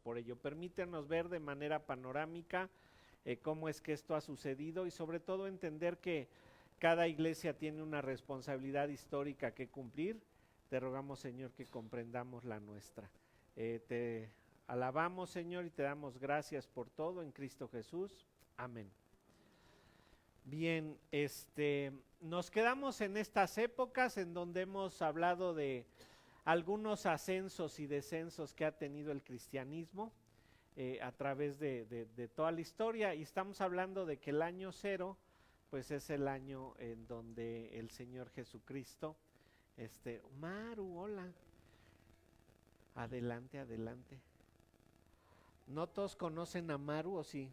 por ello. Permítenos ver de manera panorámica cómo es que esto ha sucedido y sobre todo entender que cada iglesia tiene una responsabilidad histórica que cumplir. Te rogamos, Señor, que comprendamos la nuestra. Te alabamos, Señor, y te damos gracias por todo en Cristo Jesús. Amén. Bien, nos quedamos en estas épocas en donde hemos hablado de algunos ascensos y descensos que ha tenido el cristianismo a través de toda la historia, y estamos hablando de que el año cero pues es el año en donde el Señor Jesucristo, Maru, hola, adelante, adelante. ¿No todos conocen a Maru o sí?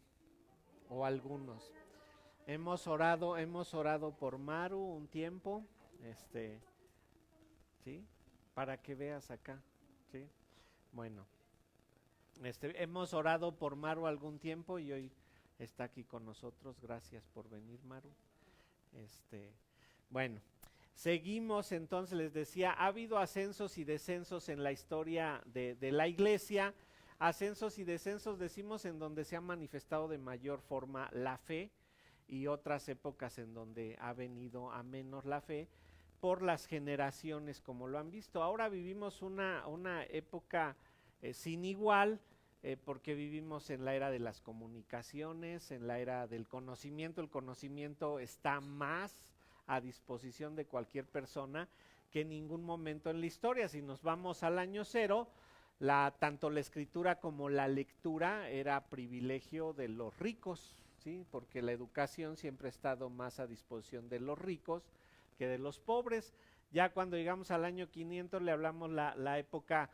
O algunos. Hemos orado por Maru un tiempo, ¿sí? Para que veas acá, ¿sí? Bueno, hemos orado por Maru algún tiempo y hoy está aquí con nosotros. Gracias por venir, Maru. Bueno, seguimos entonces, les decía, ha habido ascensos y descensos en la historia de la iglesia. Ascensos y descensos decimos en donde se ha manifestado de mayor forma la fe, y otras épocas en donde ha venido a menos la fe por las generaciones, como lo han visto. Ahora vivimos una época sin igual, porque vivimos en la era de las comunicaciones, en la era del conocimiento. El conocimiento está más a disposición de cualquier persona que en ningún momento en la historia. Si nos vamos al año cero, tanto la escritura como la lectura era privilegio de los ricos, ¿sí? Porque la educación siempre ha estado más a disposición de los ricos que de los pobres. Ya cuando llegamos al año 500 le hablamos la época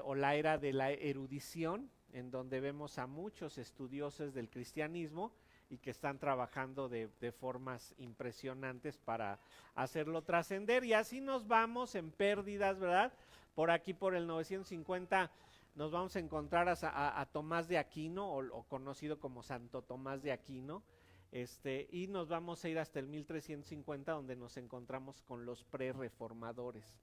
o la era de la erudición, en donde vemos a muchos estudiosos del cristianismo y que están trabajando de formas impresionantes para hacerlo trascender, y así nos vamos en pérdidas, ¿verdad? Por aquí, por el 950, nos vamos a encontrar a Tomás de Aquino, o conocido como Santo Tomás de Aquino, y nos vamos a ir hasta el 1350, donde nos encontramos con los pre-reformadores.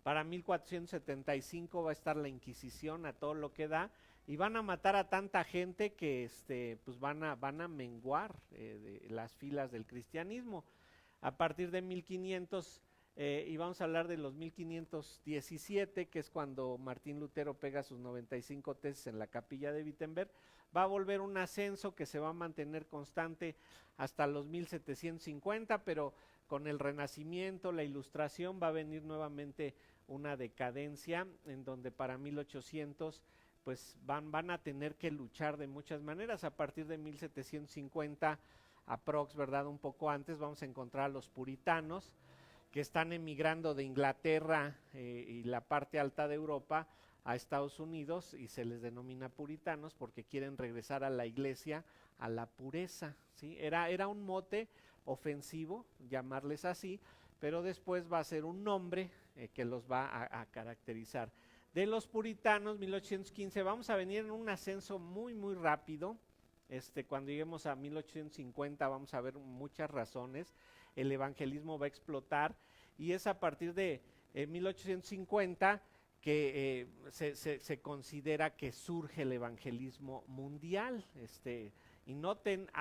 Para 1475 va a estar la Inquisición a todo lo que da, y van a matar a tanta gente que pues van a menguar de las filas del cristianismo. A partir de 1500, y vamos a hablar de los 1517, que es cuando Martín Lutero pega sus 95 tesis en la capilla de Wittenberg, va a volver un ascenso que se va a mantener constante hasta los 1750, pero con el Renacimiento, la Ilustración, va a venir nuevamente una decadencia, en donde para 1800 pues van a tener que luchar de muchas maneras. A partir de 1750 aprox, ¿verdad? Un poco antes vamos a encontrar a los puritanos, que están emigrando de Inglaterra y la parte alta de Europa a Estados Unidos, y se les denomina puritanos porque quieren regresar a la iglesia, a la pureza, ¿sí? Era un mote ofensivo llamarles así, pero después va a ser un nombre que los va a caracterizar. De los puritanos, 1815, vamos a venir en un ascenso muy muy rápido. Cuando lleguemos a 1850 vamos a ver muchas razones. El evangelismo va a explotar, y es a partir de 1850 que se considera que surge el evangelismo mundial. Y noten,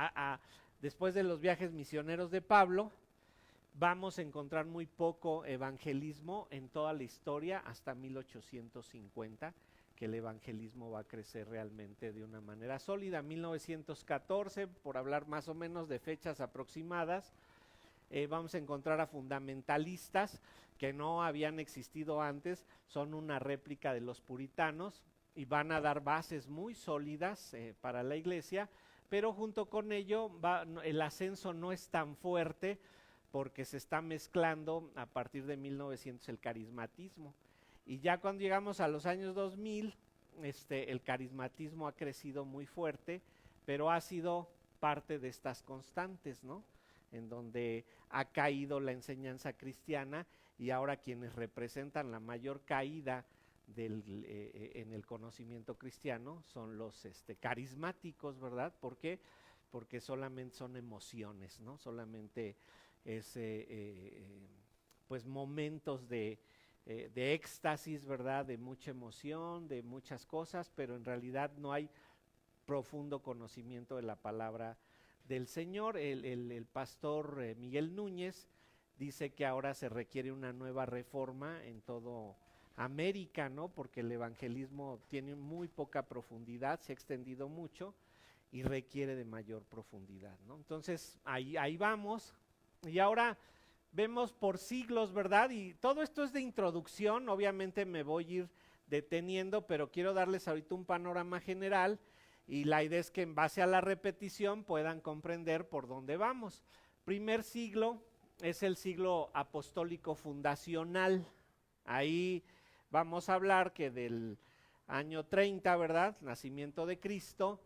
después de los viajes misioneros de Pablo, vamos a encontrar muy poco evangelismo en toda la historia hasta 1850, que el evangelismo va a crecer realmente de una manera sólida. 1914, por hablar más o menos de fechas aproximadas, vamos a encontrar a fundamentalistas que no habían existido antes, son una réplica de los puritanos y van a dar bases muy sólidas para la iglesia, pero junto con ello el ascenso no es tan fuerte, porque se está mezclando a partir de 1900 el carismatismo. Y ya cuando llegamos a los años 2000, el carismatismo ha crecido muy fuerte, pero ha sido parte de estas constantes, ¿no? En donde ha caído la enseñanza cristiana, y ahora quienes representan la mayor caída en el conocimiento cristiano son los carismáticos, ¿verdad? ¿Por qué? Porque solamente son emociones, ¿no? Solamente es pues momentos de de éxtasis, ¿verdad? De mucha emoción, de muchas cosas, pero en realidad no hay profundo conocimiento de la palabra del Señor. El pastor Miguel Núñez dice que ahora se requiere una nueva reforma en todo América, ¿no? Porque el evangelismo tiene muy poca profundidad, se ha extendido mucho y requiere de mayor profundidad, ¿no? Entonces, ahí vamos. Y ahora vemos por siglos, ¿verdad? Y todo esto es de introducción, obviamente me voy a ir deteniendo, pero quiero darles ahorita un panorama general y la idea es que en base a la repetición puedan comprender por dónde vamos. Primer siglo es el siglo apostólico fundacional. Ahí vamos a hablar que del año 30, ¿verdad? Nacimiento de Cristo,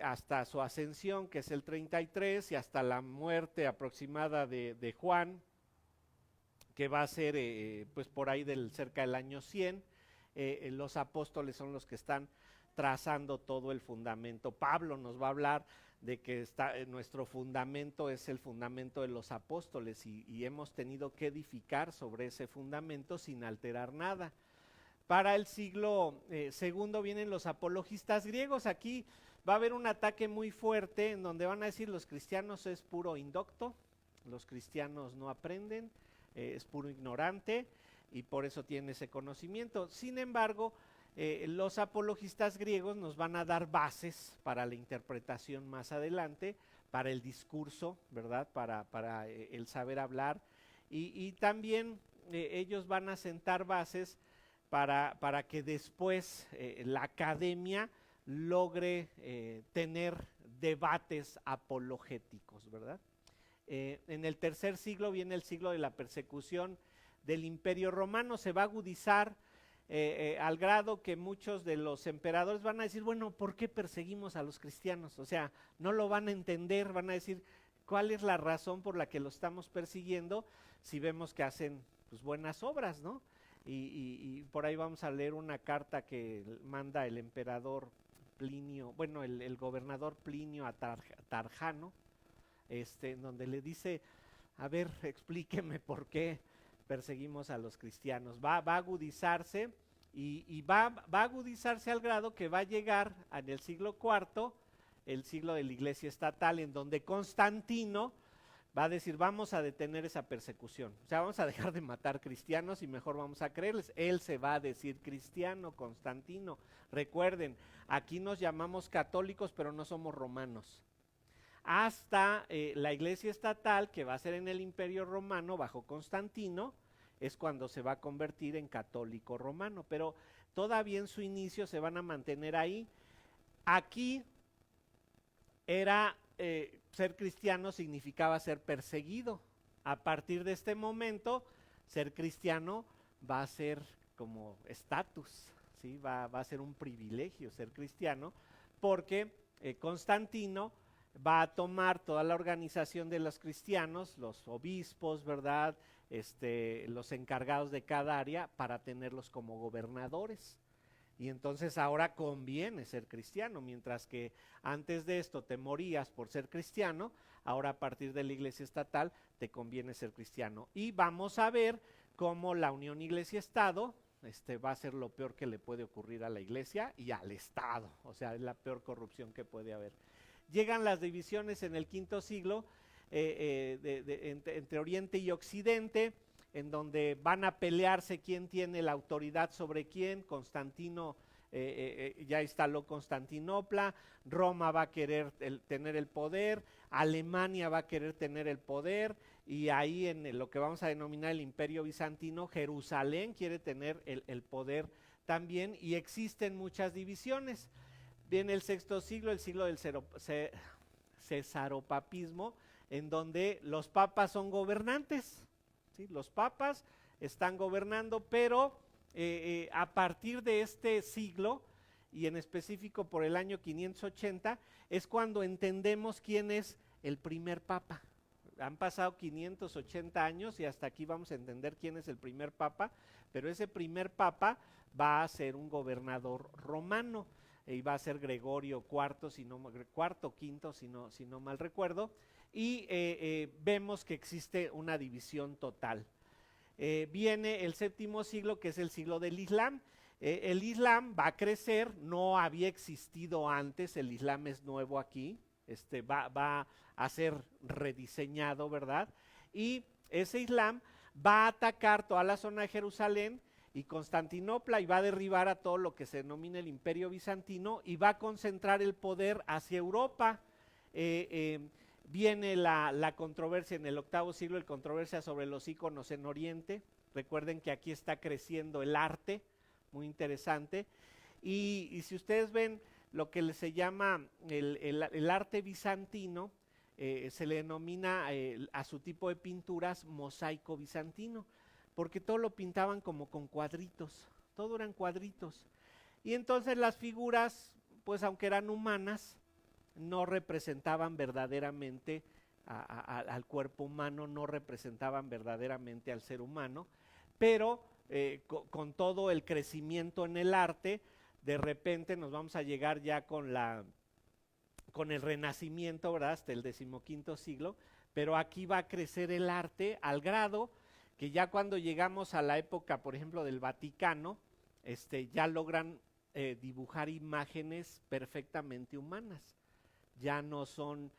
hasta su ascensión, que es el 33, y hasta la muerte aproximada de Juan, que va a ser pues por ahí cerca del año 100. Los apóstoles son los que están trazando todo el fundamento. Pablo nos va a hablar de que nuestro fundamento es el fundamento de los apóstoles y hemos tenido que edificar sobre ese fundamento sin alterar nada. Para el siglo segundo vienen los apologistas griegos. Aquí va a haber un ataque muy fuerte en donde van a decir los cristianos es puro indocto, los cristianos no aprenden, es puro ignorante y por eso tiene ese conocimiento. Sin embargo, los apologistas griegos nos van a dar bases para la interpretación más adelante, para el discurso, ¿verdad? Para el saber hablar y también ellos van a sentar bases para que después la academia logre tener debates apologéticos, ¿verdad? En el tercer siglo viene el siglo de la persecución del Imperio Romano, se va a agudizar al grado que muchos de los emperadores van a decir, bueno, ¿por qué perseguimos a los cristianos? O sea, no lo van a entender, van a decir, ¿cuál es la razón por la que lo estamos persiguiendo si vemos que hacen pues, buenas obras, ¿no? Y por ahí vamos a leer una carta que manda el emperador Plinio, bueno, el gobernador Plinio a Tarjano, en donde le dice, a ver, explíqueme por qué perseguimos a los cristianos. Va a agudizarse y va a agudizarse al grado que va a llegar en el siglo IV, el siglo de la iglesia estatal, en donde Constantino va a decir, vamos a detener esa persecución. O sea, vamos a dejar de matar cristianos y mejor vamos a creerles. Él se va a decir cristiano, Constantino. Recuerden, aquí nos llamamos católicos, pero no somos romanos. Hasta la iglesia estatal, que va a ser en el Imperio Romano, bajo Constantino, es cuando se va a convertir en católico romano. Pero todavía en su inicio se van a mantener ahí. Aquí era... ser cristiano significaba ser perseguido. A partir de este momento, ser cristiano va a ser como estatus, ¿sí? Va a ser un privilegio ser cristiano, porque Constantino va a tomar toda la organización de los cristianos, los obispos, ¿verdad? Los encargados de cada área, para tenerlos como gobernadores. Y entonces ahora conviene ser cristiano, mientras que antes de esto te morías por ser cristiano, ahora a partir de la iglesia estatal te conviene ser cristiano. Y vamos a ver cómo la unión iglesia-estado va a ser lo peor que le puede ocurrir a la iglesia y al Estado, o sea, es la peor corrupción que puede haber. Llegan las divisiones en el V siglo entre Oriente y Occidente, en donde van a pelearse quién tiene la autoridad sobre quién. Constantino ya instaló Constantinopla, Roma va a querer tener el poder, Alemania va a querer tener el poder, y ahí en lo que vamos a denominar el Imperio Bizantino, Jerusalén quiere tener el poder también, y existen muchas divisiones. Viene el sexto siglo, el siglo del cesaropapismo, en donde los papas son gobernantes. ¿Sí? Los papas están gobernando, pero a partir de este siglo, y en específico por el año 580, es cuando entendemos quién es el primer papa. Han pasado 580 años y hasta aquí vamos a entender quién es el primer papa, pero ese primer papa va a ser un gobernador romano, y va a ser Gregorio IV, si no mal recuerdo, y vemos que existe una división total. Viene el séptimo siglo, que es el siglo del Islam. El Islam va a crecer, no había existido antes, el Islam es nuevo aquí, va a ser rediseñado, ¿verdad? Y ese Islam va a atacar toda la zona de Jerusalén y Constantinopla y va a derribar a todo lo que se denomina el Imperio Bizantino y va a concentrar el poder hacia Europa. Viene la controversia en el octavo siglo, la controversia sobre los íconos en Oriente. Recuerden que aquí está creciendo el arte, muy interesante. Y si ustedes ven lo que se llama el arte bizantino, se le denomina a su tipo de pinturas mosaico bizantino, porque todo lo pintaban como con cuadritos, todo eran cuadritos. Y entonces las figuras, pues aunque eran humanas, no representaban verdaderamente al cuerpo humano, no representaban verdaderamente al ser humano, pero con todo el crecimiento en el arte, de repente nos vamos a llegar ya con el Renacimiento, ¿verdad? Hasta el XV siglo, pero aquí va a crecer el arte al grado que ya cuando llegamos a la época, por ejemplo, del Vaticano, ya logran dibujar imágenes perfectamente humanas. Ya no son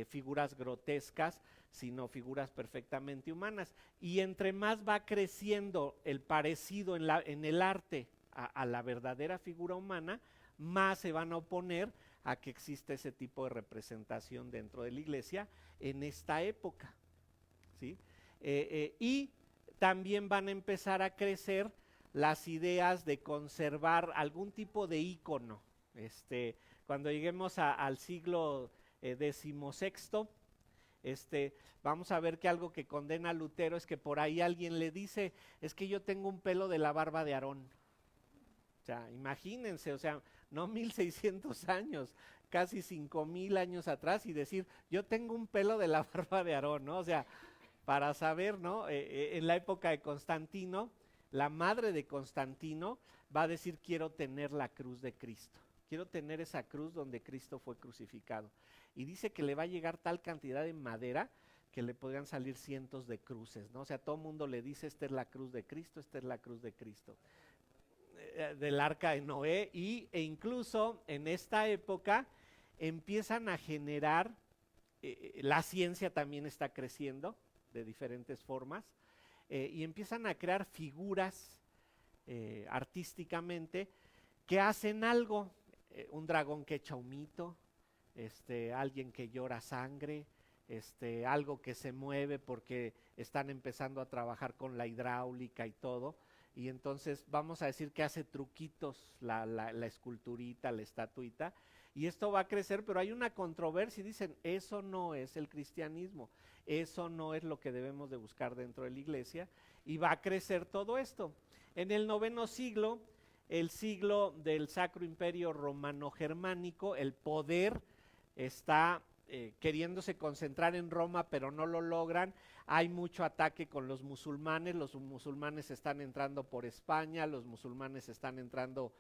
figuras grotescas, sino figuras perfectamente humanas. Y entre más va creciendo el parecido en el arte a la verdadera figura humana, más se van a oponer a que exista ese tipo de representación dentro de la iglesia en esta época, ¿sí? Y también van a empezar a crecer las ideas de conservar algún tipo de ícono. Cuando lleguemos al siglo XVI, vamos a ver que algo que condena a Lutero es que por ahí alguien le dice, es que yo tengo un pelo de la barba de Aarón. O sea, imagínense, o sea, no 1600 años, casi 5000 años atrás, y decir, yo tengo un pelo de la barba de Aarón, ¿no? O sea, para saber, ¿no? En la época de Constantino, la madre de Constantino va a decir, quiero tener la cruz de Cristo, quiero tener esa cruz donde Cristo fue crucificado. Y dice que le va a llegar tal cantidad de madera que le podrían salir cientos de cruces, ¿no? O sea, todo el mundo le dice, esta es la cruz de Cristo, esta es la cruz de Cristo. Del arca de Noé, e incluso en esta época empiezan a generar, la ciencia también está creciendo de diferentes formas, y empiezan a crear figuras artísticamente que hacen algo, un dragón que echa humito, alguien que llora sangre, algo que se mueve porque están empezando a trabajar con la hidráulica y todo. Y entonces vamos a decir que hace truquitos la esculturita, la estatuita, y esto va a crecer, pero hay una controversia y dicen, eso no es el cristianismo, eso no es lo que debemos de buscar dentro de la iglesia, y va a crecer todo esto. En el noveno siglo, el siglo del Sacro Imperio Romano-Germánico, el poder está queriéndose concentrar en Roma, pero no lo logran. Hay mucho ataque con los musulmanes están entrando por España, los musulmanes están entrando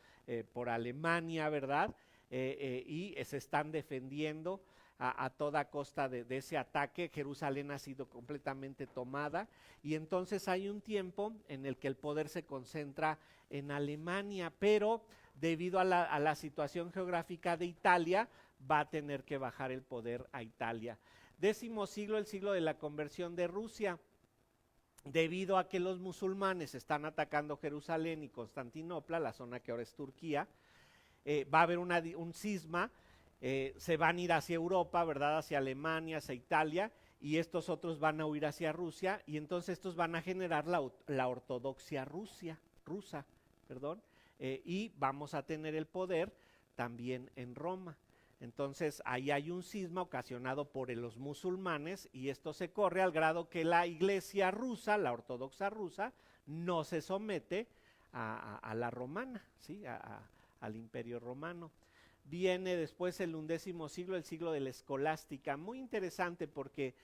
por Alemania, ¿verdad? Y se están defendiendo a toda costa de ese ataque. Jerusalén ha sido completamente tomada y entonces hay un tiempo en el que el poder se concentra en Alemania, pero debido a la situación geográfica de Italia, va a tener que bajar el poder a Italia. Décimo siglo, el siglo de la conversión de Rusia, debido a que los musulmanes están atacando Jerusalén y Constantinopla, la zona que ahora es Turquía, va a haber un cisma, se van a ir hacia Europa, ¿verdad? Hacia Alemania, hacia Italia, y estos otros van a huir hacia Rusia, y entonces estos van a generar la ortodoxia rusa, y vamos a tener el poder también en Roma. Entonces ahí hay un cisma ocasionado por los musulmanes y esto se corre al grado que la iglesia rusa, la ortodoxa rusa, no se somete a la romana, ¿sí? Al imperio romano. Viene después el 11º siglo, el siglo de la escolástica, muy interesante porque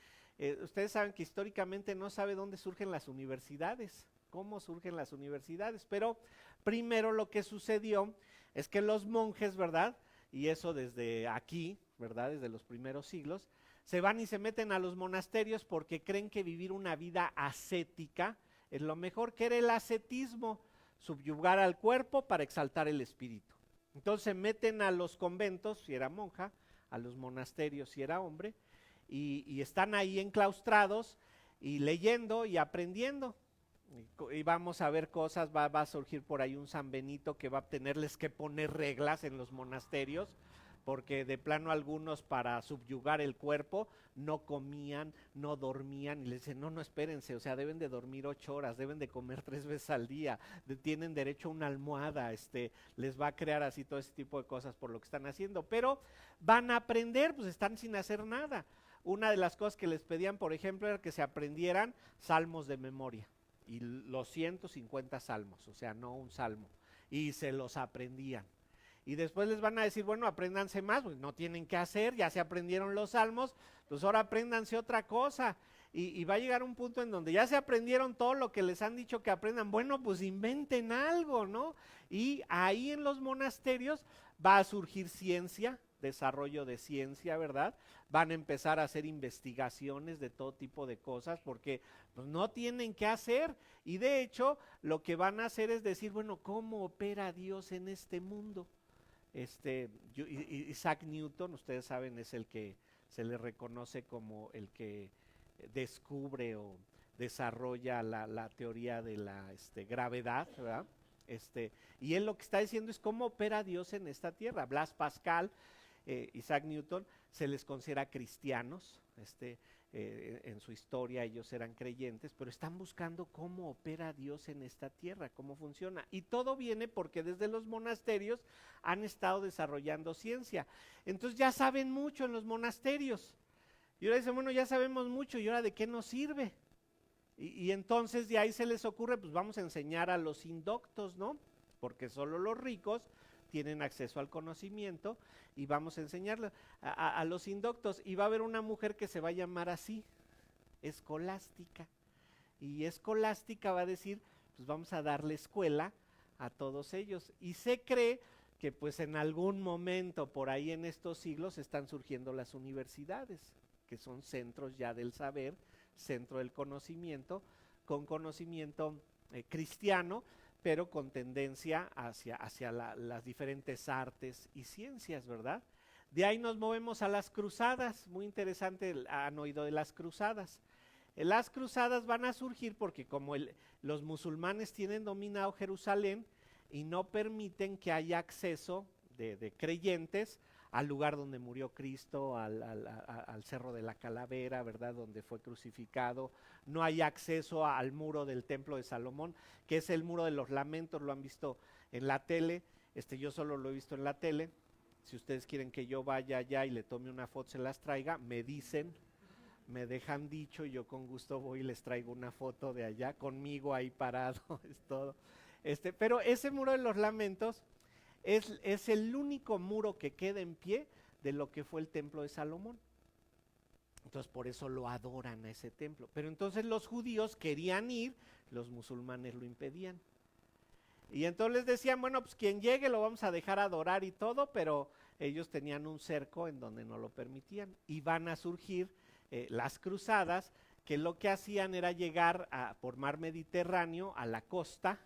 ustedes saben que históricamente no sabe dónde surgen las universidades, cómo surgen las universidades, pero primero lo que sucedió es que los monjes, ¿verdad?, y eso desde aquí, ¿verdad?, desde los primeros siglos, se van y se meten a los monasterios porque creen que vivir una vida ascética es lo mejor, que era el ascetismo, subyugar al cuerpo para exaltar el espíritu. Entonces meten a los conventos, si era monja, a los monasterios, si era hombre, y están ahí enclaustrados y leyendo y aprendiendo. Y vamos a ver cosas, va a surgir por ahí un San Benito que va a tenerles que poner reglas en los monasterios, porque de plano algunos para subyugar el cuerpo no comían, no dormían, y les dicen, no, espérense, o sea, deben de dormir 8 horas, deben de comer 3 veces al día, tienen derecho a una almohada, les va a crear así todo ese tipo de cosas por lo que están haciendo, pero van a aprender, pues están sin hacer nada. Una de las cosas que les pedían, por ejemplo, era que se aprendieran salmos de memoria, y los 150 salmos, o sea, no un salmo, y se los aprendían. Y después les van a decir, bueno, apréndanse más, pues no tienen que hacer, ya se aprendieron los salmos, pues ahora apréndanse otra cosa. Y va a llegar un punto en donde ya se aprendieron todo lo que les han dicho que aprendan, bueno, pues inventen algo, ¿no? Y ahí en los monasterios va a surgir ciencia, desarrollo de ciencia, ¿verdad? Van a empezar a hacer investigaciones de todo tipo de cosas porque pues, no tienen que hacer. Y de hecho, lo que van a hacer es decir, bueno, ¿cómo opera Dios en este mundo? Isaac Newton, ustedes saben, es el que se le reconoce como el que descubre o desarrolla la teoría de la gravedad, ¿verdad? Y él lo que está diciendo es cómo opera Dios en esta tierra. Blas Pascal, Isaac Newton, se les considera cristianos, en su historia ellos eran creyentes, pero están buscando cómo opera Dios en esta tierra, cómo funciona. Y todo viene porque desde los monasterios han estado desarrollando ciencia. Entonces ya saben mucho en los monasterios. Y ahora dicen, bueno, ya sabemos mucho, ¿y ahora de qué nos sirve? Y entonces de ahí se les ocurre, pues vamos a enseñar a los indoctos, ¿no? Porque solo los ricos tienen acceso al conocimiento y vamos a enseñarle a los indoctos. Y va a haber una mujer que se va a llamar así, Escolástica. Y Escolástica va a decir, pues vamos a darle escuela a todos ellos. Y se cree que pues en algún momento por ahí en estos siglos están surgiendo las universidades, que son centros ya del saber, centro del conocimiento, con conocimiento cristiano, pero con tendencia hacia las diferentes artes y ciencias, ¿verdad? De ahí nos movemos a las cruzadas, muy interesante, han oído de las cruzadas. Las cruzadas van a surgir porque como los musulmanes tienen dominado Jerusalén y no permiten que haya acceso de creyentes al lugar donde murió Cristo, al Cerro de la Calavera, ¿verdad? Donde fue crucificado. No hay acceso al muro del Templo de Salomón, que es el muro de los lamentos, lo han visto en la tele, yo solo lo he visto en la tele. Si ustedes quieren que yo vaya allá y le tome una foto, se las traiga, me dicen, me dejan dicho, y yo con gusto voy y les traigo una foto de allá, conmigo ahí parado, es todo. Pero ese muro de los lamentos es el único muro que queda en pie de lo que fue el templo de Salomón. Entonces por eso lo adoran a ese templo. Pero entonces los judíos querían ir, los musulmanes lo impedían. Y entonces les decían, bueno, pues quien llegue lo vamos a dejar adorar y todo, pero ellos tenían un cerco en donde no lo permitían. Y van a surgir las cruzadas, que lo que hacían era llegar por mar Mediterráneo a la costa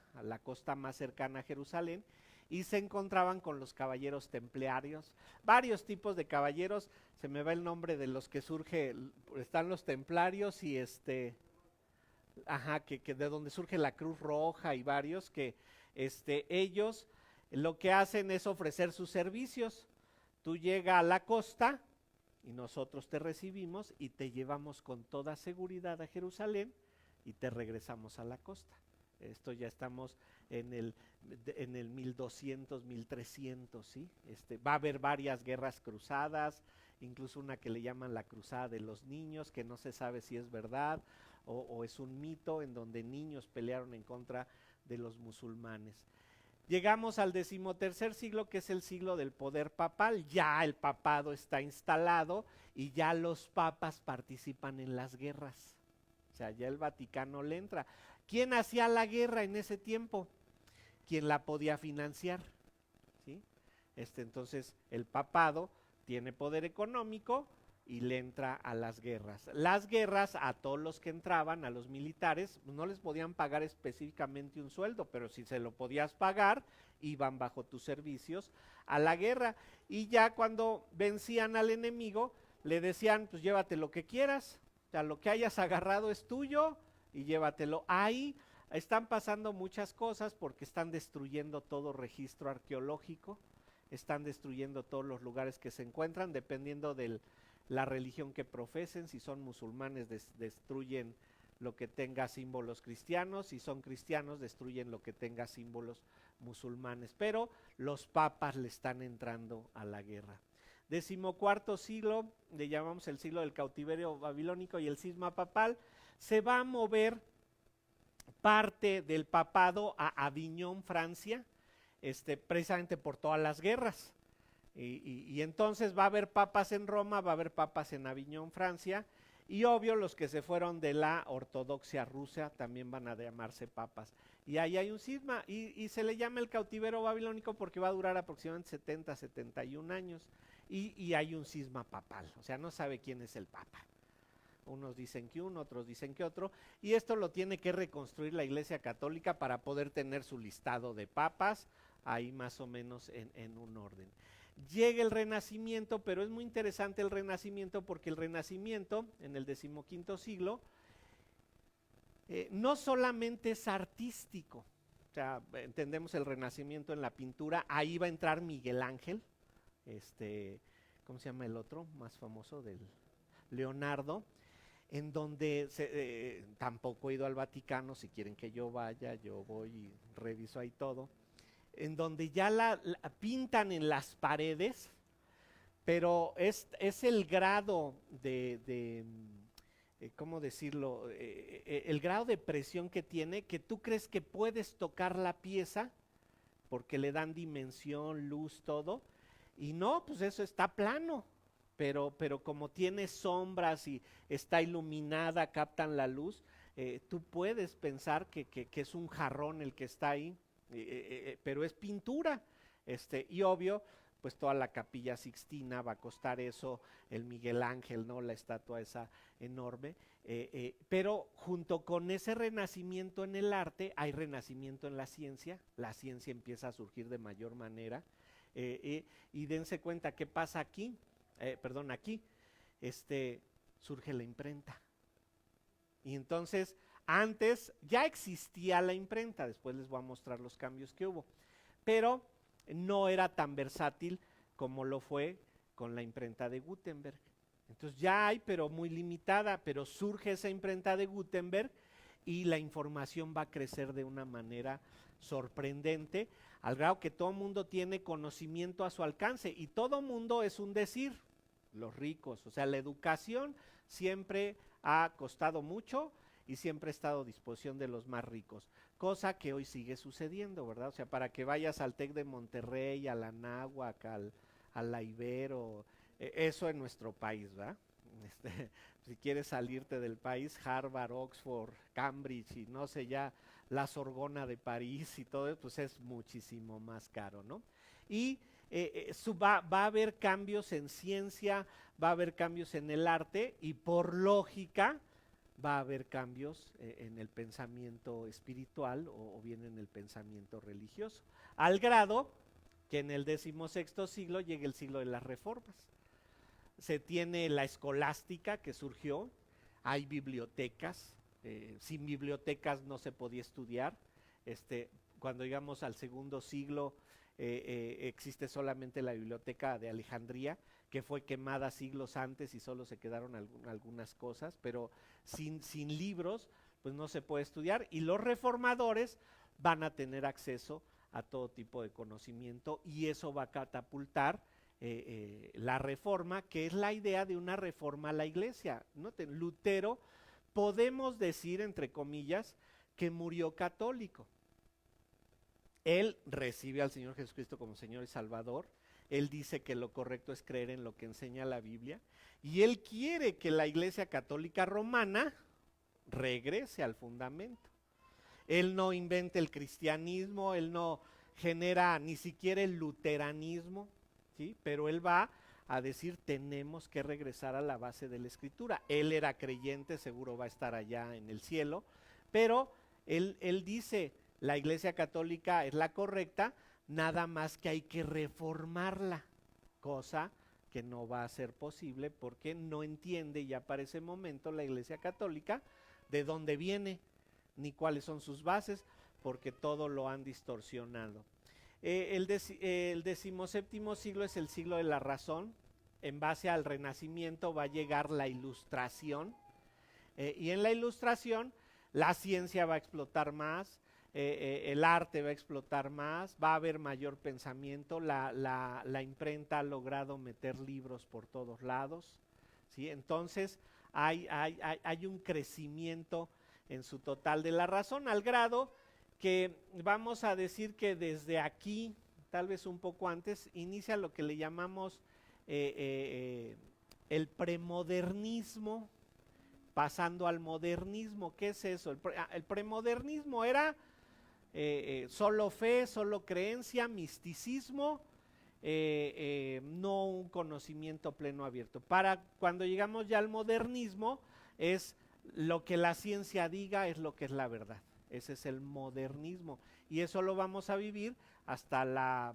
más cercana a Jerusalén, y se encontraban con los caballeros templarios, varios tipos de caballeros, se me va el nombre de los que surge, están los templarios y que de donde surge la Cruz Roja y varios que ellos lo que hacen es ofrecer sus servicios. Tú llegas a la costa y nosotros te recibimos y te llevamos con toda seguridad a Jerusalén y te regresamos a la costa. Esto ya estamos en el 1200, 1300, ¿sí? Va a haber varias guerras cruzadas, incluso una que le llaman la cruzada de los niños, que no se sabe si es verdad o es un mito, en donde niños pelearon en contra de los musulmanes. Llegamos al 13º siglo, que es el siglo del poder papal. Ya el papado está instalado y ya los papas participan en las guerras. O sea, ya el Vaticano le entra. ¿Quién hacía la guerra en ese tiempo? ¿Quién la podía financiar? ¿Sí? Entonces el papado tiene poder económico y le entra a las guerras. Las guerras, a todos los que entraban, a los militares, no les podían pagar específicamente un sueldo, pero si se lo podías pagar, iban bajo tus servicios a la guerra. Y ya cuando vencían al enemigo, le decían, pues llévate lo que quieras, o sea, lo que hayas agarrado es tuyo y llévatelo. Ahí están pasando muchas cosas porque están destruyendo todo registro arqueológico, están destruyendo todos los lugares que se encuentran, dependiendo de la religión que profesen. Si son musulmanes, destruyen lo que tenga símbolos cristianos; si son cristianos, destruyen lo que tenga símbolos musulmanes. Pero los papas le están entrando a la guerra. 14º siglo, le llamamos el siglo del cautiverio babilónico y el cisma papal. Se va a mover parte del papado a Aviñón, Francia, precisamente por todas las guerras. Y entonces va a haber papas en Roma, va a haber papas en Aviñón, Francia, y obvio los que se fueron de la ortodoxia rusa también van a llamarse papas. Y ahí hay un cisma, y se le llama el cautiverio babilónico porque va a durar aproximadamente 70, 71 años, y hay un cisma papal, o sea, no sabe quién es el papa. Unos dicen que uno, otros dicen que otro, y esto lo tiene que reconstruir la Iglesia Católica para poder tener su listado de papas, ahí más o menos en un orden. Llega el Renacimiento, pero es muy interesante el Renacimiento porque el Renacimiento, en el 15º siglo, no solamente es artístico, o sea, entendemos el Renacimiento en la pintura, ahí va a entrar Miguel Ángel, ¿cómo se llama el otro más famoso? Del Leonardo, en donde tampoco he ido al Vaticano. Si quieren que yo vaya, yo voy y reviso ahí todo, en donde ya la pintan en las paredes, pero es el grado ¿cómo decirlo? El grado de presión que tiene, que tú crees que puedes tocar la pieza, porque le dan dimensión, luz, todo, y no, pues eso está plano. Pero como tiene sombras y está iluminada, captan la luz, tú puedes pensar que es un jarrón el que está ahí, pero es pintura. Y obvio, pues toda la Capilla Sixtina va a costar eso, el Miguel Ángel, ¿no? La estatua esa enorme. Pero junto con ese renacimiento en el arte, hay renacimiento en la ciencia empieza a surgir de mayor manera, y dense cuenta qué pasa aquí. Aquí surge la imprenta. Y entonces, antes ya existía la imprenta, después les voy a mostrar los cambios que hubo, pero no era tan versátil como lo fue con la imprenta de Gutenberg. Entonces ya hay, pero muy limitada, pero surge esa imprenta de Gutenberg y la información va a crecer de una manera sorprendente, al grado que todo mundo tiene conocimiento a su alcance, y todo mundo es un decir, los ricos, o sea, la educación siempre ha costado mucho y siempre ha estado a disposición de los más ricos, cosa que hoy sigue sucediendo, ¿verdad? O sea, para que vayas al TEC de Monterrey, a la Anáhuac, a la Ibero, eso en nuestro país, ¿verdad? Si quieres salirte del país, Harvard, Oxford, Cambridge y no sé ya, la Sorbona de París y todo, pues es muchísimo más caro, ¿no? Y va a haber cambios en ciencia, va a haber cambios en el arte, y por lógica va a haber cambios en el pensamiento espiritual o bien en el pensamiento religioso, al grado que en el 16º siglo llega el siglo de las reformas. Se tiene la escolástica que surgió, hay bibliotecas, sin bibliotecas no se podía estudiar. Cuando llegamos al 2º siglo, existe solamente la biblioteca de Alejandría, que fue quemada siglos antes y solo se quedaron algunas cosas, pero sin libros pues no se puede estudiar, y los reformadores van a tener acceso a todo tipo de conocimiento, y eso va a catapultar la reforma, que es la idea de una reforma a la iglesia. Noten, Lutero, podemos decir entre comillas que murió católico. Él recibe al Señor Jesucristo como Señor y Salvador. Él dice que lo correcto es creer en lo que enseña la Biblia, y él quiere que la Iglesia Católica Romana regrese al fundamento. Él no inventa el cristianismo, él no genera ni siquiera el luteranismo, ¿sí? Pero él va a decir tenemos que regresar a la base de la Escritura. Él era creyente, seguro va a estar allá en el cielo, pero él dice, la Iglesia Católica es la correcta, nada más que hay que reformarla, cosa que no va a ser posible porque no entiende ya para ese momento la Iglesia Católica de dónde viene, ni cuáles son sus bases, porque todo lo han distorsionado. El 17º siglo es el siglo de la razón. En base al Renacimiento va a llegar la Ilustración, y en la Ilustración la ciencia va a explotar más, el arte va a explotar más, va a haber mayor pensamiento, la imprenta ha logrado meter libros por todos lados, ¿sí? Entonces hay un crecimiento en su total de la razón, al grado que vamos a decir que desde aquí, tal vez un poco antes, inicia lo que le llamamos el premodernismo, pasando al modernismo. ¿Qué es eso? El premodernismo era solo fe, solo creencia, misticismo, no un conocimiento pleno abierto. Para cuando llegamos ya al modernismo, es lo que la ciencia diga es lo que es la verdad. Ese es el modernismo, y eso lo vamos a vivir hasta la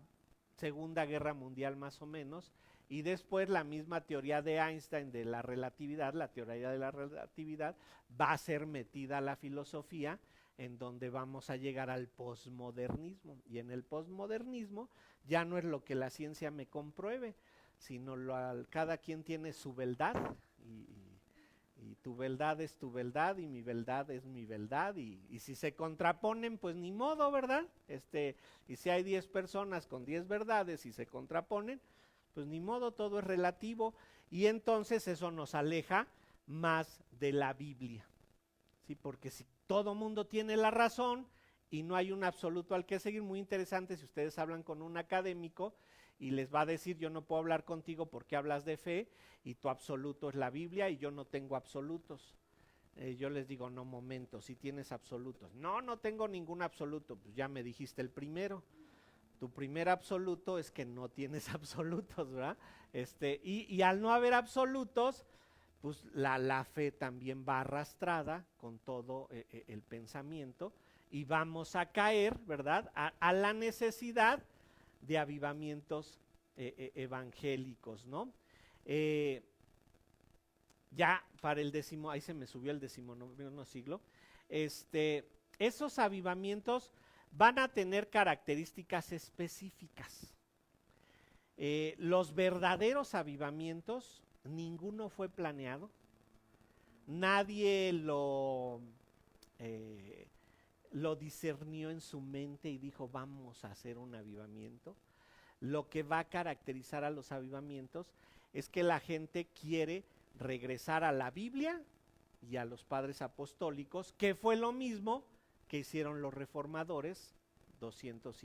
Segunda Guerra Mundial más o menos, y después la misma teoría de Einstein de la relatividad, la teoría de la relatividad va a ser metida a la filosofía, en donde vamos a llegar al posmodernismo, y en el posmodernismo ya no es lo que la ciencia me compruebe, sino cada quien tiene su verdad, y tu verdad es tu verdad y mi verdad es mi verdad, y si se contraponen pues ni modo, ¿verdad? Y si hay 10 personas con 10 verdades y se contraponen, pues ni modo, todo es relativo, y entonces eso nos aleja más de la Biblia, ¿sí? Porque si todo mundo tiene la razón y no hay un absoluto al que seguir, muy interesante si ustedes hablan con un académico y les va a decir, yo no puedo hablar contigo porque hablas de fe y tu absoluto es la Biblia y yo no tengo absolutos. Yo les digo, no, momento, si tienes absolutos. No, no tengo ningún absoluto. Pues ya me dijiste el primero. Tu primer absoluto es que no tienes absolutos, ¿verdad? Y al no haber absolutos, pues la fe también va arrastrada con todo el pensamiento, y vamos a caer, ¿verdad?, a la necesidad de avivamientos evangélicos, ¿no? Ya para el ahí se me subió el 19º siglo, esos avivamientos van a tener características específicas. Los verdaderos avivamientos, ninguno fue planeado, nadie lo discernió en su mente y dijo vamos a hacer un avivamiento. Lo que va a caracterizar a los avivamientos es que la gente quiere regresar a la Biblia y a los padres apostólicos, que fue lo mismo que hicieron los reformadores 200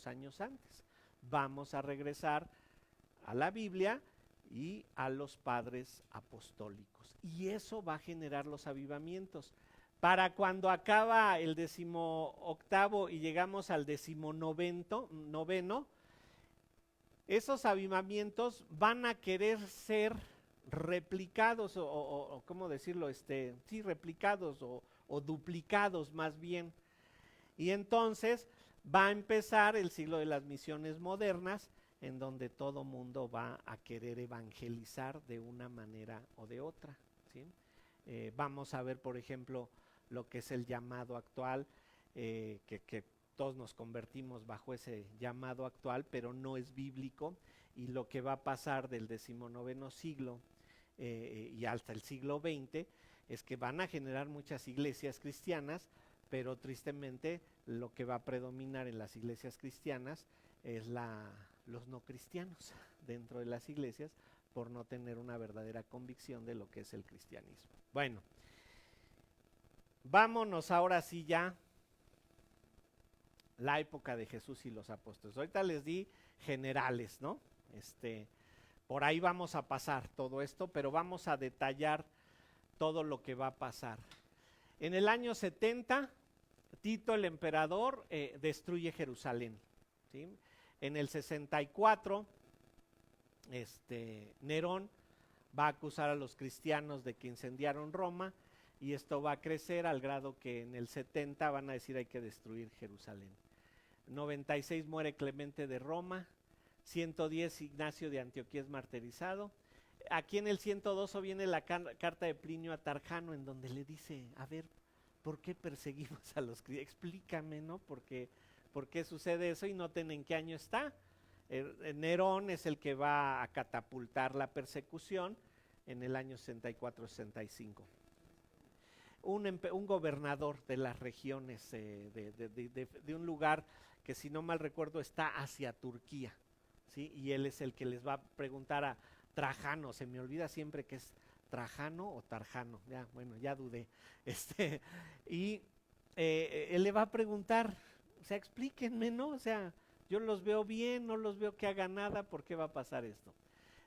años antes. Vamos a regresar a la Biblia y a los padres apostólicos, y eso va a generar los avivamientos. Para cuando acaba el 18º y llegamos al 19º, esos avivamientos van a querer ser replicados, o ¿cómo decirlo? Sí, replicados o duplicados más bien. Y entonces va a empezar el siglo de las misiones modernas, en donde todo mundo va a querer evangelizar de una manera o de otra, ¿sí? Vamos a ver, por ejemplo, lo que es el llamado actual, que todos nos convertimos bajo ese llamado actual, pero no es bíblico, y lo que va a pasar del 19º siglo y hasta el siglo XX es que van a generar muchas iglesias cristianas, pero tristemente lo que va a predominar en las iglesias cristianas es los no cristianos dentro de las iglesias, por no tener una verdadera convicción de lo que es el cristianismo. Bueno, vámonos ahora sí ya la época de Jesús y los apóstoles. Ahorita les di generales, ¿no? Por ahí vamos a pasar todo esto, pero vamos a detallar todo lo que va a pasar. En el año 70, Tito el emperador destruye Jerusalén, ¿sí? En el 64 Nerón va a acusar a los cristianos de que incendiaron Roma, y esto va a crecer al grado que en el 70 van a decir hay que destruir Jerusalén. 96 muere Clemente de Roma, 110 Ignacio de Antioquía es martirizado. Aquí en el 102 viene la carta de Plinio a Tarjano, en donde le dice, a ver, ¿por qué perseguimos a los cristianos? Explícame, ¿no? ¿Por qué sucede eso? Y noten en qué año está. Nerón es el que va a catapultar la persecución en el año 64-65. Un gobernador de las regiones de un lugar que, si no mal recuerdo, está hacia Turquía, ¿sí? Y él es el que les va a preguntar a Trajano, se me olvida siempre que es Trajano o Tarjano, ya dudé, y él le va a preguntar, o sea, explíquenme, ¿no? O sea, yo los veo bien, no los veo que hagan nada, ¿por qué va a pasar esto?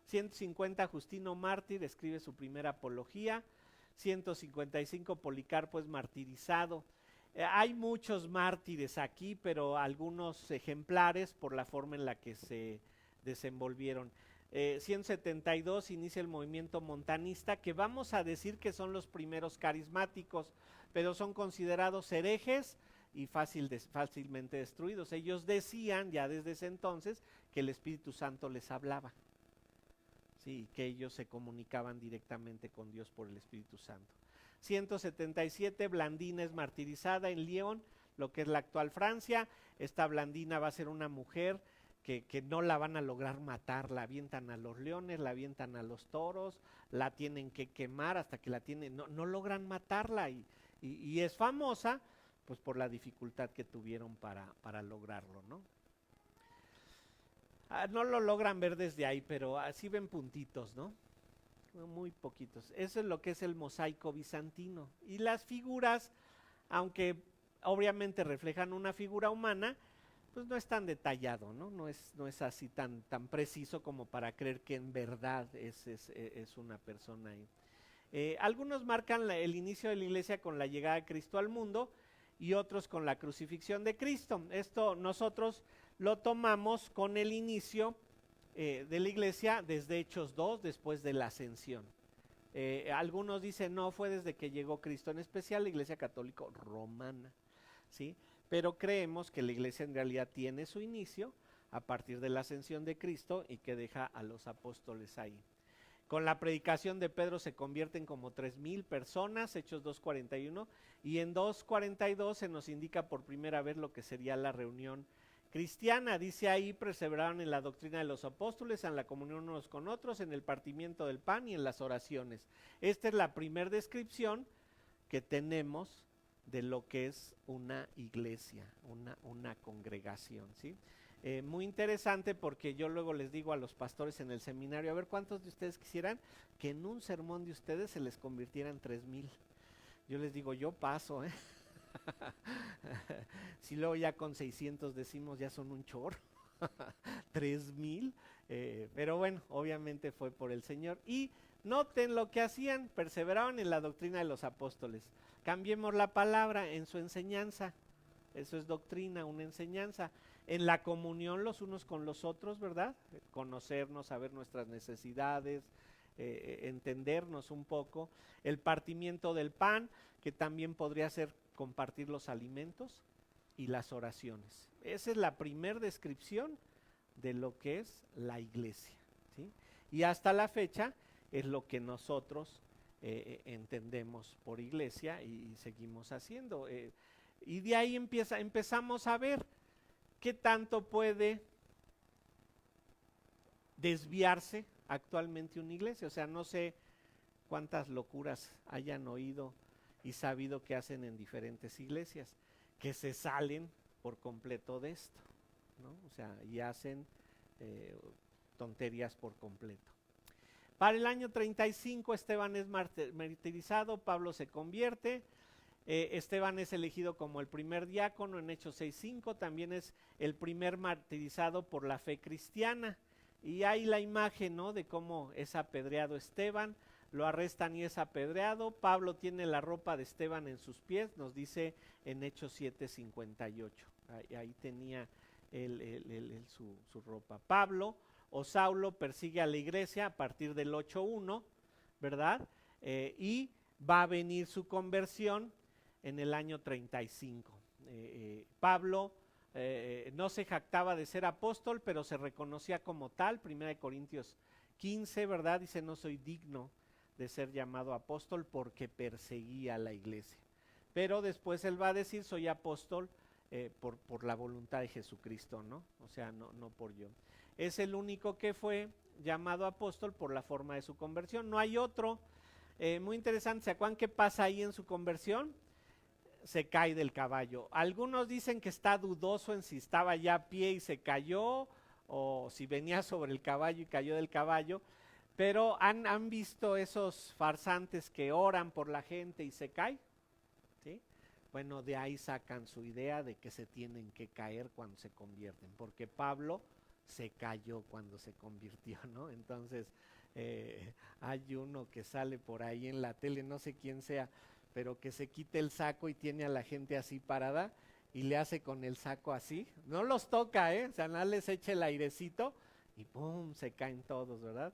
150 Justino mártir escribe su primera apología. 155 Policarpo es martirizado. Hay muchos mártires aquí, pero algunos ejemplares por la forma en la que se desenvolvieron. 172 inicia el movimiento montanista, que vamos a decir que son los primeros carismáticos, pero son considerados herejes y fácilmente destruidos. Ellos decían ya desde ese entonces que el Espíritu Santo les hablaba, sí, que ellos se comunicaban directamente con Dios por el Espíritu Santo. 177 Blandina es martirizada en Lyon, lo que es la actual Francia. Esta Blandina va a ser una mujer que no la van a lograr matar, la avientan a los leones, la avientan a los toros, la tienen que quemar hasta que no logran matarla, y es famosa pues por la dificultad que tuvieron para lograrlo, ¿no? No lo logran ver desde ahí, pero así ven puntitos, ¿no? Muy poquitos. Eso es lo que es el mosaico bizantino. Y las figuras, aunque obviamente reflejan una figura humana, pues no es tan detallado, ¿no? No es así tan preciso como para creer que en verdad es una persona ahí. Algunos marcan el inicio de la iglesia con la llegada de Cristo al mundo, y otros con la crucifixión de Cristo. Esto nosotros lo tomamos con el inicio de la iglesia desde Hechos 2, después de la ascensión. Algunos dicen, no, fue desde que llegó Cristo, en especial la iglesia católica romana, ¿sí? Pero creemos que la iglesia en realidad tiene su inicio a partir de la ascensión de Cristo, y que deja a los apóstoles ahí. Con la predicación de Pedro se convierten como 3,000 personas, Hechos 2:41, y en 2:42 se nos indica por primera vez lo que sería la reunión cristiana. Dice ahí, perseveraron en la doctrina de los apóstoles, en la comunión unos con otros, en el partimiento del pan y en las oraciones. Esta es la primera descripción que tenemos de lo que es una iglesia, una congregación, ¿sí? Muy interesante, porque yo luego les digo a los pastores en el seminario, a ver, ¿cuántos de ustedes quisieran que en un sermón de ustedes se les convirtieran 3,000? Yo les digo, yo paso, ¿eh? Si luego ya con 600 decimos ya son un chorro, 3,000, pero bueno, obviamente fue por el Señor. Y noten lo que hacían, perseveraban en la doctrina de los apóstoles. Cambiemos la palabra, en su enseñanza. Eso es doctrina, una enseñanza. En la comunión los unos con los otros, ¿verdad? Conocernos, saber nuestras necesidades, entendernos un poco. El partimiento del pan, que también podría ser compartir los alimentos, y las oraciones. Esa es la primera descripción de lo que es la iglesia, ¿sí? Y hasta la fecha es lo que nosotros entendemos por iglesia, y seguimos haciendo. Y de ahí empezamos a ver qué tanto puede desviarse actualmente una iglesia. O sea, no sé cuántas locuras hayan oído y sabido que hacen en diferentes iglesias, que se salen por completo de esto, ¿no? O sea, y hacen tonterías por completo. Para el año 35 Esteban es martirizado, Pablo se convierte. Esteban es elegido como el primer diácono en Hechos 6:5, también es el primer martirizado por la fe cristiana. Y hay la imagen, ¿no?, de cómo es apedreado Esteban. Lo arrestan y es apedreado. Pablo tiene la ropa de Esteban en sus pies, nos dice en Hechos 7:58. Ahí tenía su ropa. Pablo o Saulo persigue a la iglesia a partir del 8:1, ¿verdad? Y va a venir su conversión en el año 35. Pablo no se jactaba de ser apóstol, pero se reconocía como tal. 1 Corintios 15, ¿verdad? Dice, no soy digno de ser llamado apóstol porque perseguía a la iglesia. Pero después él va a decir, soy apóstol por la voluntad de Jesucristo, ¿no? O sea, no por yo. Es el único que fue llamado apóstol por la forma de su conversión. No hay otro. Muy interesante, ¿se acuerdan qué pasa ahí en su conversión? Se cae del caballo. Algunos dicen que está dudoso en si estaba ya a pie y se cayó, o si venía sobre el caballo y cayó del caballo, pero han visto esos farsantes que oran por la gente y se cae, ¿sí? Bueno, de ahí sacan su idea de que se tienen que caer cuando se convierten, porque Pablo se cayó cuando se convirtió, ¿no? Entonces, hay uno que sale por ahí en la tele, no sé quién sea, pero que se quite el saco y tiene a la gente así parada y le hace con el saco así. No los toca, o sea, nada les echa el airecito y ¡pum! Se caen todos, ¿verdad?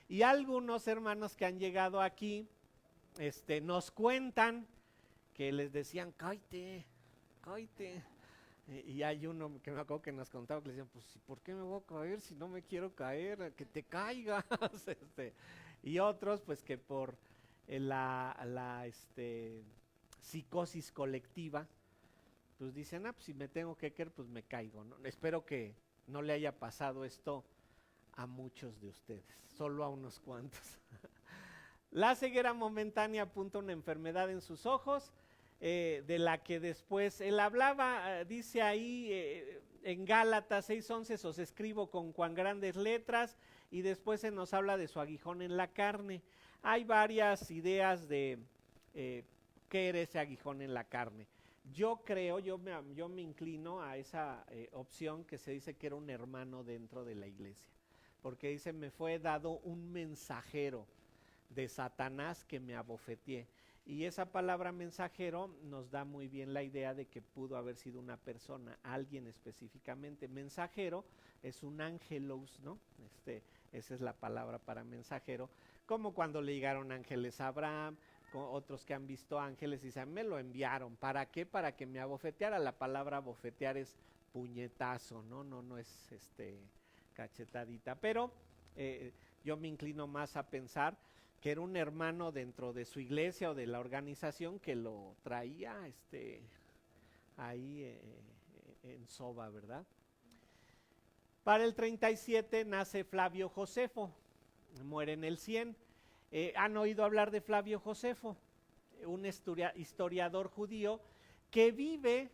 Y algunos hermanos que han llegado aquí, nos cuentan que les decían, cállate, cállate. Y hay uno que me acuerdo que nos contaba que le decían, pues, ¿por qué me voy a caer si no me quiero caer? Que te caigas. Y otros, pues, que por la psicosis colectiva, pues dicen, pues si me tengo que caer, pues me caigo, ¿no? Espero que no le haya pasado esto a muchos de ustedes, solo a unos cuantos. La ceguera momentánea apunta una enfermedad en sus ojos, de la que después él hablaba, dice ahí en Gálatas 6:11, os escribo con cuán grandes letras, y después se nos habla de su aguijón en la carne. Hay varias ideas de qué era ese aguijón en la carne. Yo creo, yo me inclino a esa opción que se dice que era un hermano dentro de la iglesia, porque dice, me fue dado un mensajero de Satanás que me abofeteé. Y esa palabra mensajero nos da muy bien la idea de que pudo haber sido una persona, alguien específicamente. Mensajero es un ángelos, ¿no? Esa es la palabra para mensajero, como cuando le llegaron ángeles a Abraham, otros que han visto ángeles y dicen, me lo enviaron, ¿para qué? Para que me abofeteara. La palabra bofetear es puñetazo, no es cachetadita, pero yo me inclino más a pensar que era un hermano dentro de su iglesia o de la organización que lo traía ahí en soba, ¿verdad? Para el 37 nace Flavio Josefo, muere en el 100. ¿Han oído hablar de Flavio Josefo? Un historiador judío que vive,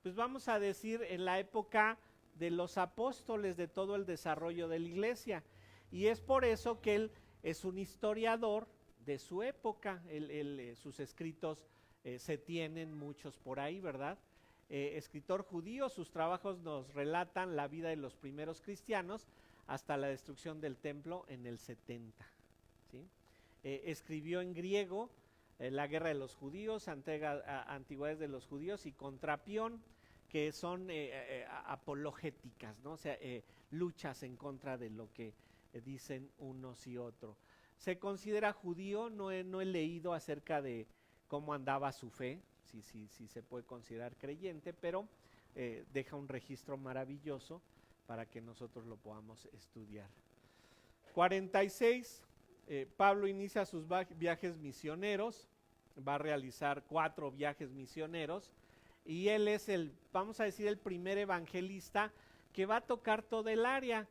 pues vamos a decir, en la época de los apóstoles, de todo el desarrollo de la iglesia. Y es por eso que él es un historiador de su época. Sus escritos se tienen muchos por ahí, ¿verdad? Escritor judío, sus trabajos nos relatan la vida de los primeros cristianos hasta la destrucción del templo en el 70, ¿sí? Escribió en griego la guerra de los judíos, antigüedades de los judíos y Contrapión, que son apologéticas, ¿no? O sea, luchas en contra de lo que dicen unos y otros. Se considera judío, no he leído acerca de cómo andaba su fe, si se puede considerar creyente, pero deja un registro maravilloso para que nosotros lo podamos estudiar. 46, Pablo inicia sus viajes misioneros, va a realizar 4 viajes misioneros, y él es vamos a decir, el primer evangelista que va a tocar todo el área.